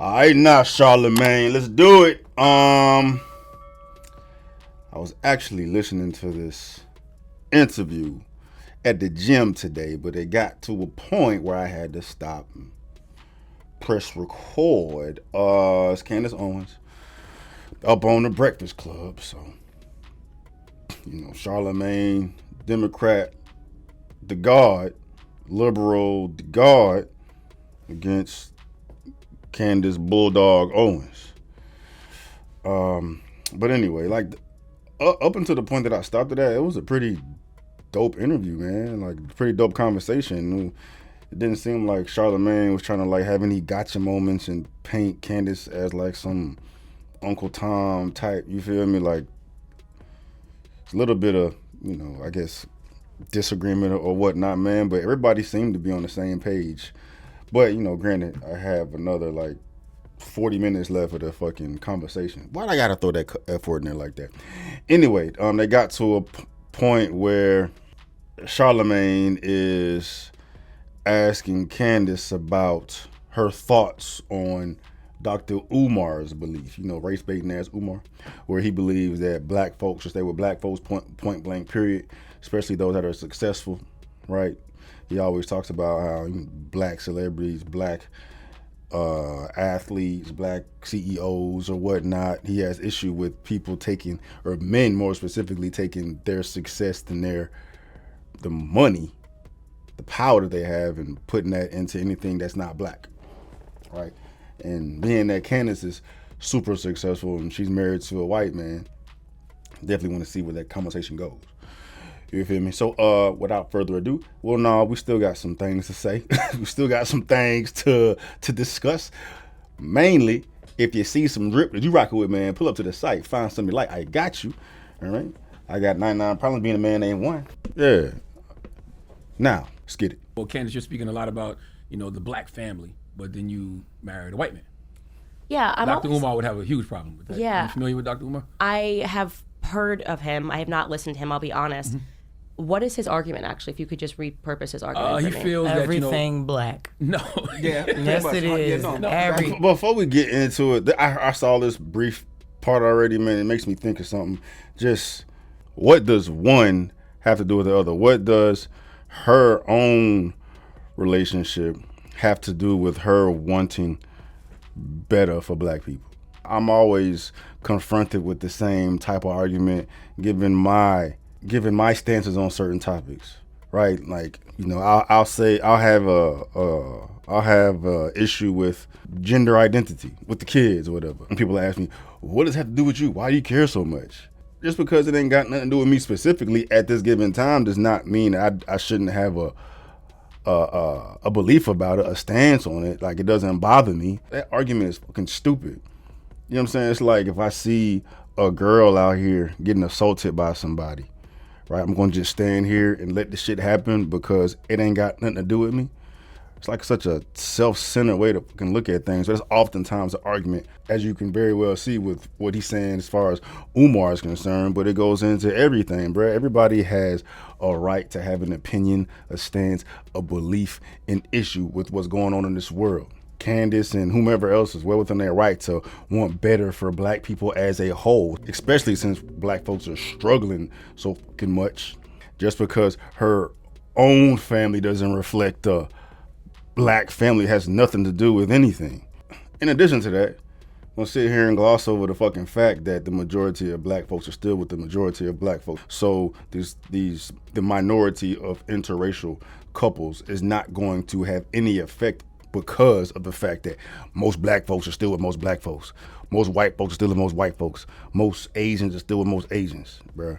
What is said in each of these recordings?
All right, now Charlamagne, let's do it. I was actually listening to this interview at the gym today, but it got to a point where I had to stop and press record. It's Candice Owens up on the Breakfast Club, so Charlamagne, Democrat, the God, liberal, the God, against Candice Bulldog Owens. But anyway, up until the point that I stopped it at, it was a pretty dope interview, man. Like, pretty dope conversation. It didn't seem like Charlamagne was trying to have any gotcha moments and paint Candice as like some Uncle Tom type. You feel me? Like, it's a little bit of I guess disagreement or whatnot, man. But everybody seemed to be on the same page. But granted, I have another 40 minutes left of the fucking conversation. Why'd I gotta throw that F word in there like that? Anyway, they got to a point where Charlamagne is asking Candice about her thoughts on Dr. Umar's belief, race baiting ass Umar, where he believes that black folks should stay with black folks, point blank, period, especially those that are successful, right? He always talks about how black celebrities, black athletes, black CEOs or whatnot. He has issue with people taking, or men more specifically, taking their success and the money, the power that they have, and putting that into anything that's not black, right? And being that Candice is super successful and she's married to a white man, definitely want to see where that conversation goes. You feel me? So, without further ado, well, no, we still got some things to say. We still got some things to discuss. Mainly, if you see some drip that you rocking with, man, pull up to the site, find something you like. I got you. All right? I got 99 problems being a man ain't one. Yeah. Now, let's get it. Well, Candice, you're speaking a lot about, the black family, but then you married a white man. Yeah, Dr. Umar would have a huge problem with that. Yeah. Are you familiar with Dr. Umar? I have heard of him. I have not listened to him, I'll be honest. Mm-hmm. What is his argument, actually, if you could just repurpose his argument? He feels everything that, black. No. Yeah. Yes, it is. No. Before we get into it, I saw this brief part already, man. It makes me think of something. Just, what does one have to do with the other? What does her own relationship have to do with her wanting better for black people? I'm always confronted with the same type of argument, given my stances on certain topics, right? Like, I'll say I'll have a issue with gender identity with the kids or whatever. And people ask me, what does it have to do with you? Why do you care so much? Just because it ain't got nothing to do with me specifically at this given time does not mean I shouldn't have a belief about it, a stance on it. Like, it doesn't bother me. That argument is fucking stupid. You know what I'm saying? It's like if I see a girl out here getting assaulted by somebody, right? I'm going to just stand here and let the shit happen because it ain't got nothing to do with me. It's like such a self-centered way to fucking look at things. But it's oftentimes an argument, as you can very well see with what he's saying as far as Umar is concerned, but it goes into everything, bro. Everybody has a right to have an opinion, a stance, a belief, an issue with what's going on in this world. Candice and whomever else is well within their right to want better for black people as a whole, especially since black folks are struggling so fucking much. Just because her own family doesn't reflect the black family has nothing to do with anything. In addition to that, I'm gonna sit here and gloss over the fucking fact that the majority of black folks are still with the majority of black folks. So the minority of interracial couples is not going to have any effect because of the fact that most black folks are still with most black folks. Most white folks are still with most white folks. Most Asians are still with most Asians, bruh.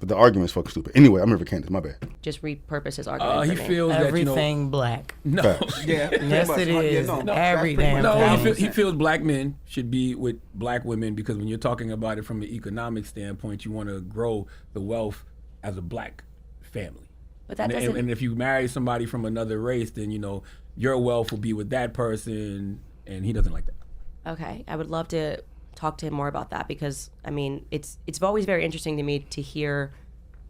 But the argument's fucking stupid. Anyway, I'm here for Candice, my bad. Just repurpose his argument. He feels everything black. No. Yeah. Yes, it is. Every damn thing. He feels black men should be with black women because when you're talking about it from an economic standpoint, you want to grow the wealth as a black family. But that doesn't... And if you marry somebody from another race, then, your wealth will be with that person, and he doesn't like that. Okay. I would love to talk to him more about that because, it's always very interesting to me to hear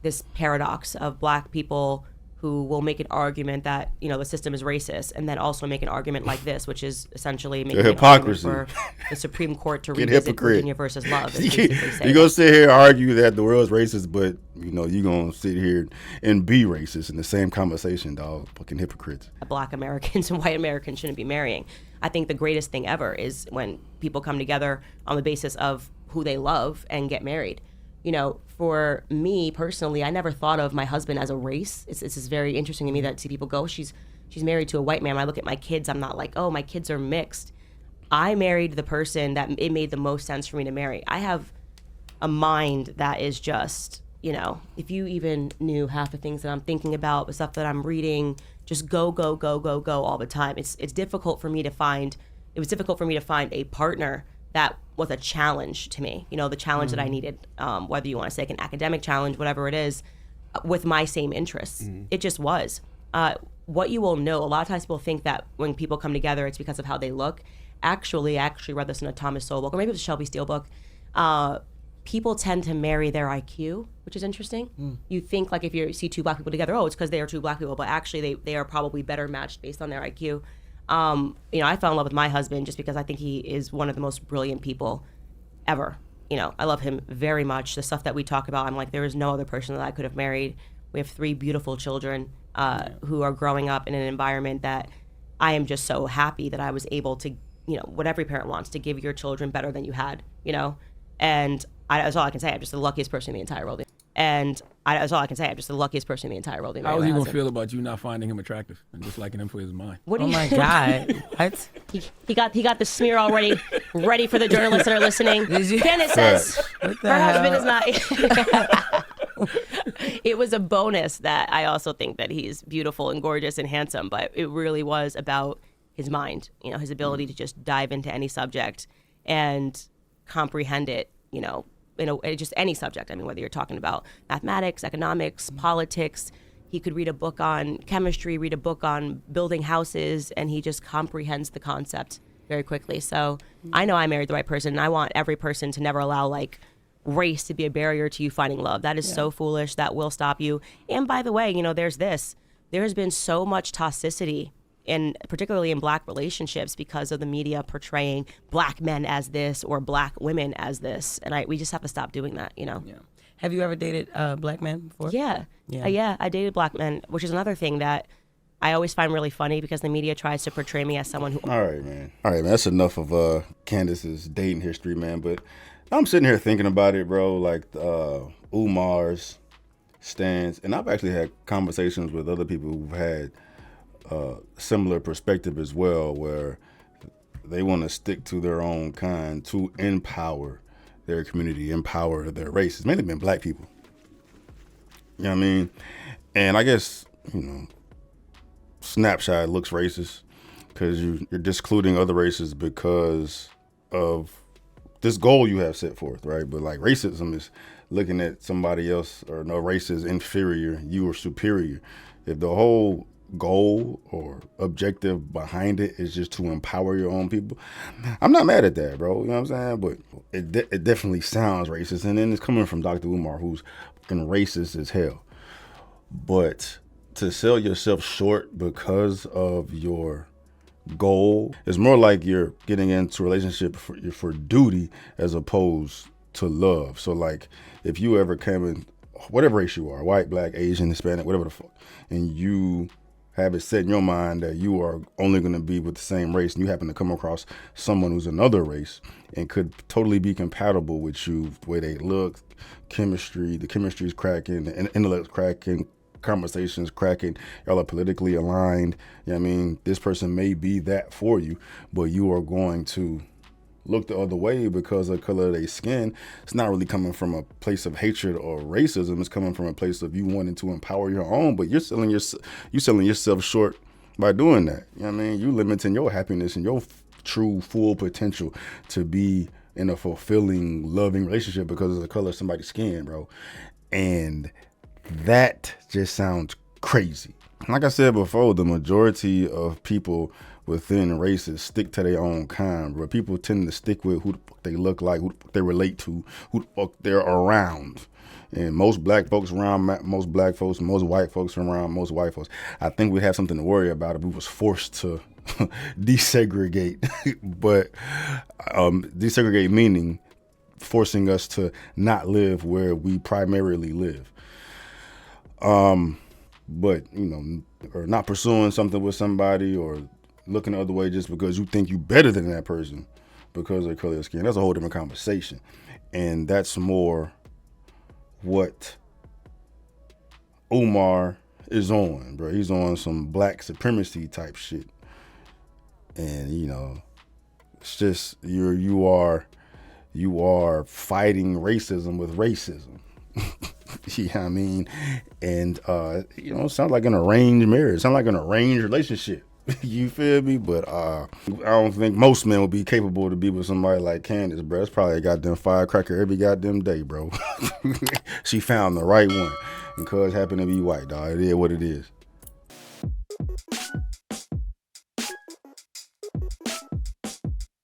this paradox of black people who will make an argument that, you know, the system is racist, and then also make an argument like this, which is essentially making an argument for the Supreme Court to revisit Virginia versus Love. You're going to sit here and argue that the world's racist, but, you know, you're going to sit here and be racist in the same conversation, dog. Fucking hypocrites. Black Americans and white Americans shouldn't be marrying. I think the greatest thing ever is when people come together on the basis of who they love and get married. You know, for me personally, I never thought of my husband as a race. It's just very interesting to me that see people go, she's married to a white man. When I look at my kids, I'm not like, oh, my kids are mixed. I married the person that it made the most sense for me to marry. I have a mind that is just, you know, if you even knew half the things that I'm thinking about, the stuff that I'm reading, just go all the time. It was difficult for me to find a partner that was a challenge to me, you know, the challenge that I needed, whether you want to say like an academic challenge, whatever it is, with my same interests. It just was. What you will know, a lot of times people think that when people come together, it's because of how they look. Actually, I actually read this in a Thomas Sowell book, or maybe it was a Shelby Steele book. People tend to marry their IQ, which is interesting. You think like if you see two black people together, oh, it's because they are two black people, but actually they are probably better matched based on their IQ. You know, I fell in love with my husband just because I think he is one of the most brilliant people ever. You know, I love him very much. The stuff that we talk about, I'm like, there is no other person that I could have married. We have 3 beautiful children who are growing up in an environment that I am just so happy that I was able to, you know, what every parent wants, to give your children better than you had, you know? And that's all I can say. I'm just the luckiest person in the entire world. That's all I can say. I'm just the luckiest person in the entire world. How was he going to feel about you not finding him attractive and just liking him for his mind? Oh my God. What? He got the smear already ready for the journalists that are listening. Candice says her husband is not. It was a bonus that I also think that he's beautiful and gorgeous and handsome, but it really was about his mind, you know, his ability to just dive into any subject and comprehend it, you know, just any subject. I mean, whether you're talking about mathematics, economics, politics, he could read a book on chemistry, read a book on building houses, and he just comprehends the concept very quickly. So I know I married the right person, and I want every person to never allow like race to be a barrier to you finding love. That is so foolish. That will stop you. And by the way, you know, there has been so much toxicity particularly in black relationships because of the media portraying black men as this or black women as this. And we just have to stop doing that, you know? Yeah. Have you ever dated black men before? Yeah. I dated black men, which is another thing that I always find really funny because the media tries to portray me as someone who... All right, man. That's enough of Candice's dating history, man. But I'm sitting here thinking about it, bro, like Umar's stance. And I've actually had conversations with other people who've had similar perspective as well, where they want to stick to their own kind to empower their community, empower their race. It's mainly been black people. You know what I mean? And I guess, you know, snapshot looks racist because you're discluding other races because of this goal you have set forth, right? But like racism is looking at somebody else, or no, race is inferior, you are superior. If the whole goal or objective behind it is just to empower your own people, I'm not mad at that, bro. You know what I'm saying? But it definitely sounds racist. And then it's coming from Dr. Umar, who's fucking racist as hell. But to sell yourself short because of your goal is more like you're getting into a relationship for duty as opposed to love. So like if you ever came in, whatever race you are, white, black, Asian, Hispanic, whatever the fuck, and you have it set in your mind that you are only going to be with the same race, and you happen to come across someone who's another race and could totally be compatible with you, the way they look, the chemistry's cracking, the intellect's cracking, conversations cracking, y'all are politically aligned. You know what I mean? This person may be that for you, but you are going to look the other way because of the color of their skin. It's not really coming from a place of hatred or racism. It's coming from a place of you wanting to empower your own, but you're selling yourself short by doing that. You know what I mean? You limiting your happiness and your true full potential to be in a fulfilling, loving relationship because of the color of somebody's skin, bro. And that just sounds crazy. like I said before, the majority of people within races stick to their own kind, bro. People tend to stick with who the fuck they look like, who the fuck they relate to, who the fuck they're around. And most black folks around most black folks, most white folks around most white folks. I think we'd have something to worry about if we was forced to desegregate. But desegregate meaning forcing us to not live where we primarily live. But, you know, or not pursuing something with somebody or looking the other way just because you think you better than that person because of their color of skin. That's a whole different conversation. And that's more what Umar is on, bro. He's on some black supremacy type shit. And, you know, it's just you are fighting racism with racism. You know what I mean? And, you know, it sounds like an arranged marriage. It sounds like an arranged relationship. You feel me? But I don't think most men would be capable to be with somebody like Candice, bro. It's probably a goddamn firecracker every goddamn day, bro. She found the right one. And cuz happened to be white, dog. It is what it is.